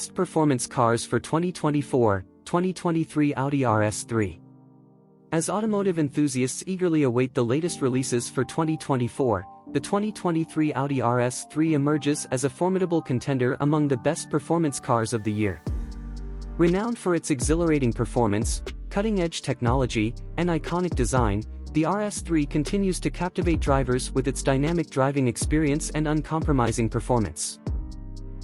Best performance cars for 2024-2023 Audi RS3. As automotive enthusiasts eagerly await the latest releases for 2024, the 2023 Audi RS3 emerges as a formidable contender among the best performance cars of the year. Renowned for its exhilarating performance, cutting-edge technology, and iconic design, the RS3 continues to captivate drivers with its dynamic driving experience and uncompromising performance.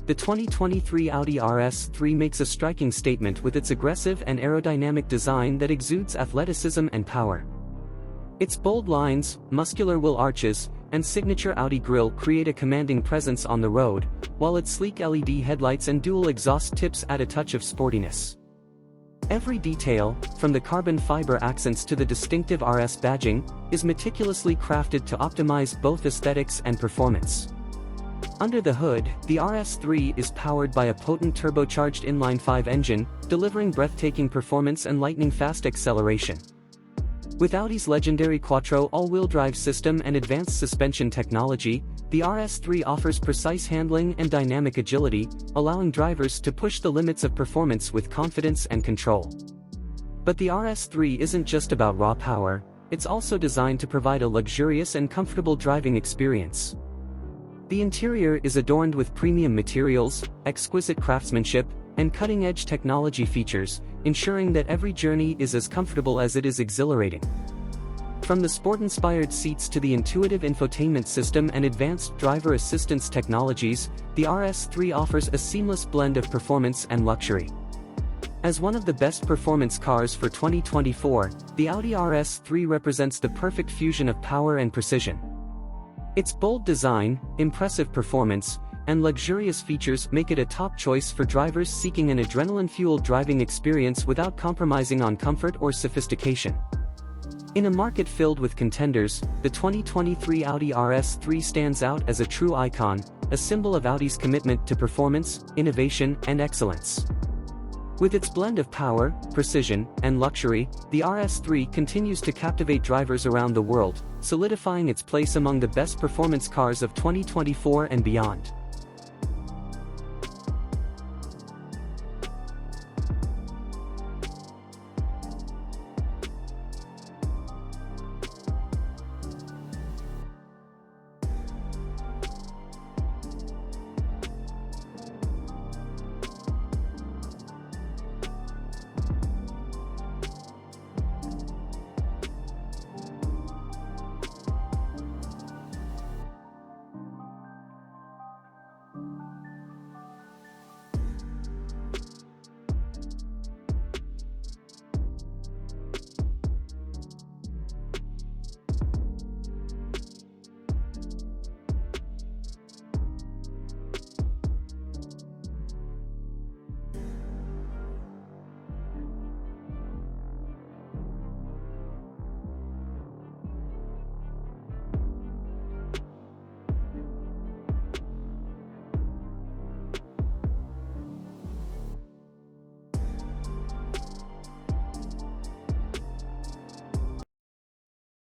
The 2023 Audi RS3 makes a striking statement with its aggressive and aerodynamic design that exudes athleticism and power. Its bold lines, muscular wheel arches, and signature Audi grille create a commanding presence on the road, while its sleek LED headlights and dual exhaust tips add a touch of sportiness. Every detail, from the carbon fiber accents to the distinctive RS badging, is meticulously crafted to optimize both aesthetics and performance. Under the hood, the RS3 is powered by a potent turbocharged inline-5 engine, delivering breathtaking performance and lightning-fast acceleration. With Audi's legendary Quattro all-wheel drive system and advanced suspension technology, the RS3 offers precise handling and dynamic agility, allowing drivers to push the limits of performance with confidence and control. But the RS3 isn't just about raw power, it's also designed to provide a luxurious and comfortable driving experience. The interior is adorned with premium materials, exquisite craftsmanship, and cutting-edge technology features, ensuring that every journey is as comfortable as it is exhilarating. From the sport-inspired seats to the intuitive infotainment system and advanced driver assistance technologies, the RS3 offers a seamless blend of performance and luxury. As one of the best performance cars for 2024, the Audi RS3 represents the perfect fusion of power and precision. Its bold design, impressive performance, and luxurious features make it a top choice for drivers seeking an adrenaline-fueled driving experience without compromising on comfort or sophistication. In a market filled with contenders, the 2023 Audi RS3 stands out as a true icon, a symbol of Audi's commitment to performance, innovation, and excellence. With its blend of power, precision, and luxury, the RS3 continues to captivate drivers around the world, solidifying its place among the best performance cars of 2024 and beyond.